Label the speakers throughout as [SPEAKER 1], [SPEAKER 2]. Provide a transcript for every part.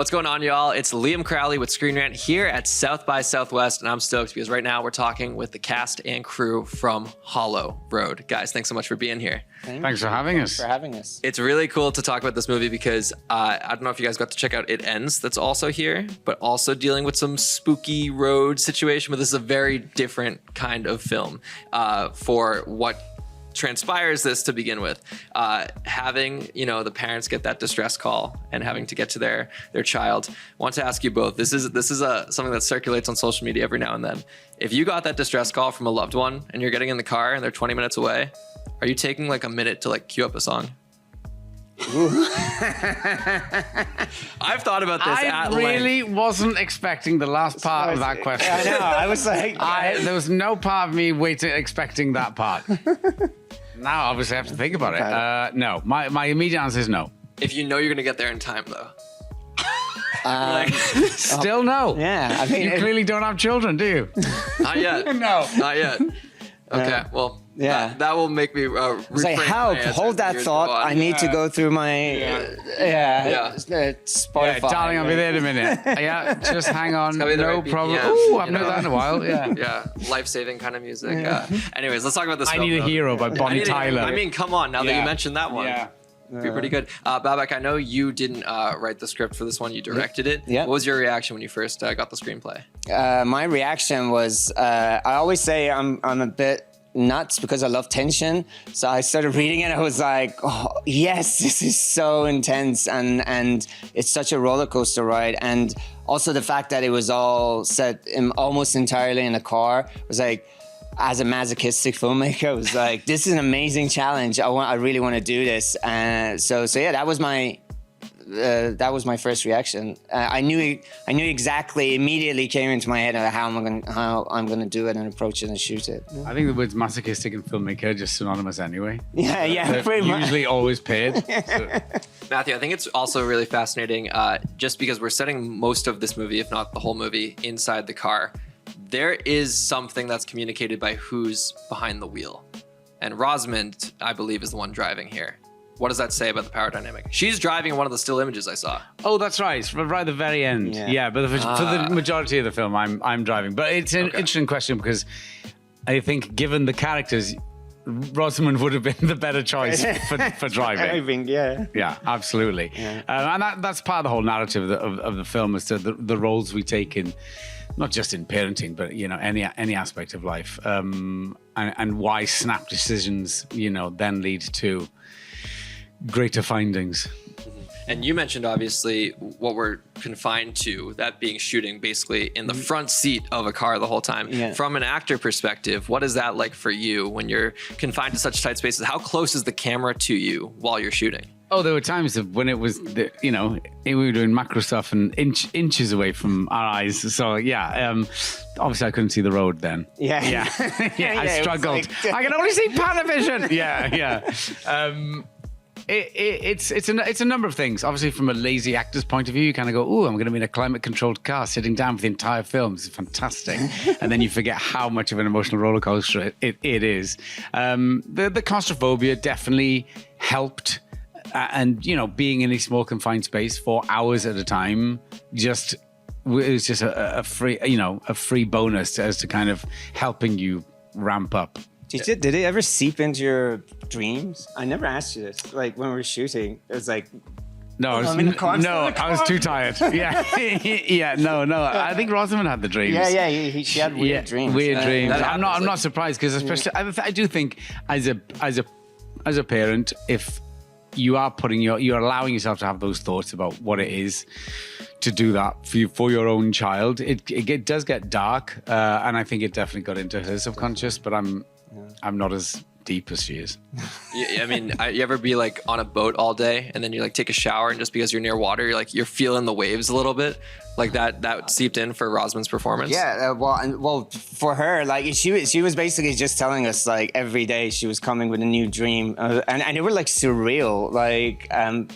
[SPEAKER 1] What's going on, y'all? It's Liam Crowley with ScreenRant here at South by Southwest, and I'm stoked because right now we're talking with the cast and crew from Hallow Road. Guys, thanks so much for being here.
[SPEAKER 2] Thanks for having us.
[SPEAKER 1] It's really cool to talk about this movie because I don't know if you guys got to check out It Ends, that's also here, but also dealing with some spooky road situation, but this is a very different kind of film for what transpires this to begin with. Having, the parents get that distress call and having to get to their child. I want to ask you both, this is something that circulates on social media every now and then. If you got that distress call from a loved one and you're getting in the car and they're 20 minutes away, are you taking like a minute to like queue up a song? I've thought about this at length.
[SPEAKER 2] I really wasn't expecting the last part of that question.
[SPEAKER 3] I know. I was like,
[SPEAKER 2] there was no part of me expecting that part. Now, obviously, I have to think about it. No, my immediate answer is no.
[SPEAKER 1] If you know you're gonna get there in time, though.
[SPEAKER 2] Still no.
[SPEAKER 3] Yeah, I mean,
[SPEAKER 2] you clearly don't have children, do you?
[SPEAKER 1] Not yet.
[SPEAKER 2] No,
[SPEAKER 1] not yet. Okay, well,
[SPEAKER 3] yeah,
[SPEAKER 1] that will make me refrain
[SPEAKER 3] like, help! Hold that thought. I need to go through my Spotify.
[SPEAKER 2] Yeah, darling, I'll be there in a minute. Yeah, just hang on. No problem.
[SPEAKER 1] BPM,
[SPEAKER 2] Ooh, I've known that in a while. Yeah,
[SPEAKER 1] yeah, life-saving kind of music. Anyways, let's talk about this.
[SPEAKER 2] I Need a Hero by Bonnie Tyler.
[SPEAKER 1] I mean, come on, now that you mentioned that one. Yeah. Be pretty good. Babak, I know you didn't write the script for this one. You directed it.
[SPEAKER 3] Yeah.
[SPEAKER 1] What was your reaction when you first got the screenplay?
[SPEAKER 3] My reaction was, I always say I'm a bit nuts because I love tension. So I started reading it. I was like, oh, yes, this is so intense. And it's such a roller coaster ride. And also the fact that it was all set almost entirely in a car was like, as a masochistic filmmaker, I was like, this is an amazing challenge. I really want to do this. So yeah, that was my first reaction. I knew exactly, immediately came into my head how I'm going to do it and approach it and shoot it.
[SPEAKER 2] I think the words masochistic and filmmaker are just synonymous anyway.
[SPEAKER 3] Yeah,
[SPEAKER 2] they're
[SPEAKER 3] pretty much.
[SPEAKER 2] Usually always paid. So.
[SPEAKER 1] Matthew, I think it's also really fascinating just because we're setting most of this movie, if not the whole movie, inside the car. There is something that's communicated by who's behind the wheel. And Rosamund, I believe, is the one driving here. What does that say about the power dynamic? She's driving one of the still images I saw.
[SPEAKER 2] Oh, that's right. Right at the very end. Yeah, but for the majority of the film, I'm driving. But it's an interesting question because I think given the characters, Rosamund would have been the better choice for driving. Yeah, absolutely. Yeah. And that's part of the whole narrative of the film is the roles we take in, not just in parenting, but any aspect of life, and why snap decisions then lead to greater findings.
[SPEAKER 1] And you mentioned obviously what we're confined to, that being shooting basically in the front seat of a car the whole time. Yeah. From an actor perspective, what is that like for you when you're confined to such tight spaces? How close is the camera to you while you're shooting?
[SPEAKER 2] Oh, there were times when it was, we were doing macro stuff and inches away from our eyes. So yeah, obviously I couldn't see the road then. Yeah. I struggled. I can only see Panavision. Yeah. It's a number of things. Obviously, from a lazy actor's point of view, you kind of go, "Ooh, I'm going to be in a climate-controlled car, sitting down for the entire film. This is fantastic." And then you forget how much of an emotional roller coaster it is. The claustrophobia definitely helped, and being in a small confined space for hours at a time, it was just a free bonus as to kind of helping you ramp up.
[SPEAKER 3] Did it ever seep into your dreams? I never asked you this. Like when we were shooting, it was like,
[SPEAKER 2] no, I was too tired. Yeah, no. I think Rosamund had the dreams.
[SPEAKER 3] Yeah, she had weird dreams.
[SPEAKER 2] Weird dreams. I'm not surprised because especially I do think as a parent, if you are you're allowing yourself to have those thoughts about what it is to do that for your own child, it does get dark, and I think it definitely got into her subconscious. But I'm not as deep as she is.
[SPEAKER 1] I mean, you ever be like on a boat all day and then you like take a shower and just because you're near water, you're feeling the waves a little bit? Like that seeped in for Rosamund's performance?
[SPEAKER 3] Yeah, well, for her, like she was basically just telling us like every day she was coming with a new dream, and they were like surreal, like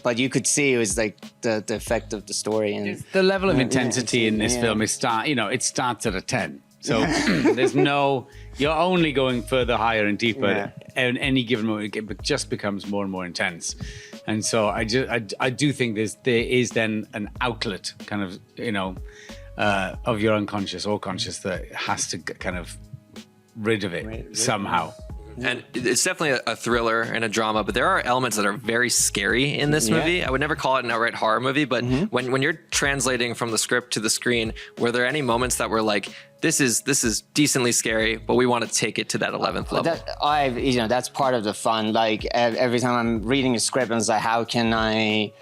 [SPEAKER 3] but you could see it was like the effect of the story and
[SPEAKER 2] the level of intensity in this film is it starts at a 10. So you're only going further, higher, and deeper. In any given moment, it just becomes more and more intense. And so I do think there is then an outlet, kind of, of your unconscious or conscious that has to kind of rid of it somehow.
[SPEAKER 1] And it's definitely a thriller and a drama, but there are elements that are very scary in this movie. I would never call it an outright horror movie, but when you're translating from the script to the screen, were there any moments that were like, this is decently scary, but we want to take it to that 11th level?
[SPEAKER 3] That's part of the fun. Like every time I'm reading a script, and it's like, how can I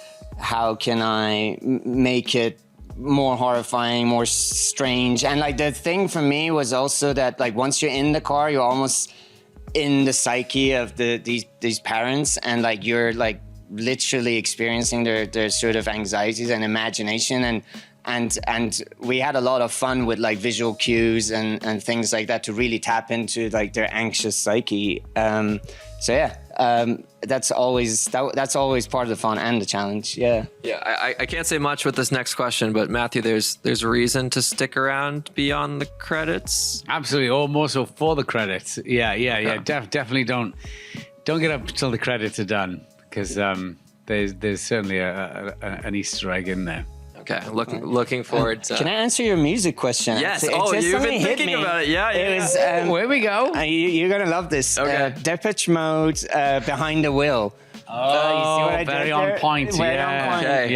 [SPEAKER 3] make it more horrifying, more strange? And like the thing for me was also that like once you're in the car, you're almost in the psyche of these parents, and like you're like literally experiencing their sort of anxieties and imagination, and we had a lot of fun with like visual cues and things like that to really tap into like their anxious psyche. That's always part of the fun and the challenge.
[SPEAKER 1] I can't say much with this next question, but Matthew, there's a reason to stick around beyond the credits.
[SPEAKER 2] Absolutely, or more so for the credits. Definitely don't get up until the credits are done, because there's certainly an Easter egg in there.
[SPEAKER 1] Okay, looking forward to...
[SPEAKER 3] Can I answer your music question?
[SPEAKER 1] Yes. You've been thinking about it. Yeah.
[SPEAKER 3] It was,
[SPEAKER 2] where we go?
[SPEAKER 3] You're going to love this.
[SPEAKER 1] Okay.
[SPEAKER 3] Depeche Mode, Behind the Wheel.
[SPEAKER 2] Oh,
[SPEAKER 3] you see what I
[SPEAKER 2] very
[SPEAKER 3] did
[SPEAKER 2] on
[SPEAKER 3] there?
[SPEAKER 2] point.
[SPEAKER 3] Very
[SPEAKER 2] Yeah.
[SPEAKER 3] on point.
[SPEAKER 2] Okay.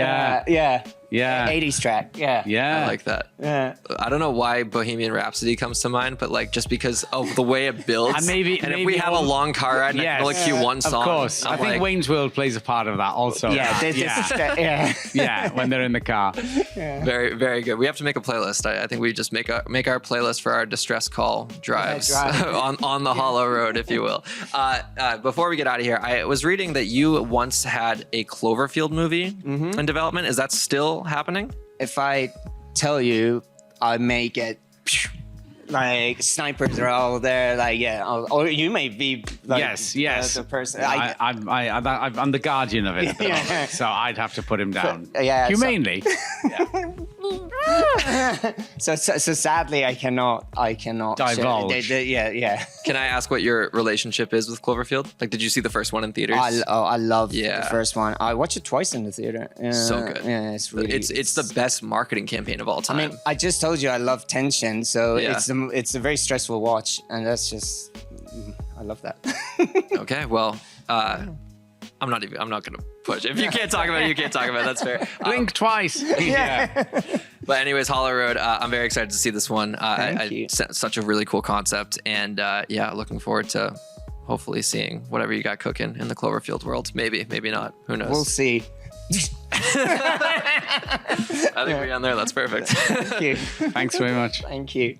[SPEAKER 2] Yeah.
[SPEAKER 3] 80s track. Yeah.
[SPEAKER 2] Yeah.
[SPEAKER 1] I like that.
[SPEAKER 3] Yeah.
[SPEAKER 1] I don't know why Bohemian Rhapsody comes to mind, but like just because of the way it builds.
[SPEAKER 2] And
[SPEAKER 1] if we have a long car ride and I can only cue one song.
[SPEAKER 2] Of course. I think Wayne's World plays a part of that also.
[SPEAKER 3] Yeah.
[SPEAKER 2] When they're in the car.
[SPEAKER 1] Very, very good. We have to make a playlist. I think we just make our playlist for our distress call drives on the Hallow Road, if you will. Before we get out of here, I was reading that you once had a Cloverfield movie in development. Is that still happening?
[SPEAKER 3] If I tell you, I may get like snipers are all there. Like or you may be like
[SPEAKER 2] yes.
[SPEAKER 3] the person.
[SPEAKER 2] I'm the guardian of it, at the moment, so I'd have to put him down. Humanely.
[SPEAKER 3] So sadly, I cannot
[SPEAKER 2] divulge.
[SPEAKER 3] Can
[SPEAKER 1] I ask what your relationship is with Cloverfield? Like, did you see the first one in theaters?
[SPEAKER 3] I love the first one. I watched it twice in the theater.
[SPEAKER 1] So good.
[SPEAKER 3] Yeah, it's really.
[SPEAKER 1] It's the best marketing campaign of all time.
[SPEAKER 3] I mean, I just told you I love tension, so it's a very stressful watch, and that's just I love that.
[SPEAKER 1] Okay, well, I'm not gonna push. If you can't talk about it, you can't talk about it. That's fair.
[SPEAKER 2] Blink twice.
[SPEAKER 1] But anyways, Hallow Road. I'm very excited to see this one.
[SPEAKER 3] Thank you.
[SPEAKER 1] Such a really cool concept, and looking forward to hopefully seeing whatever you got cooking in the Cloverfield world. Maybe not. Who knows?
[SPEAKER 3] We'll see.
[SPEAKER 1] I think we're on there. That's perfect.
[SPEAKER 3] Thank you.
[SPEAKER 2] Thanks very much.
[SPEAKER 3] Thank you.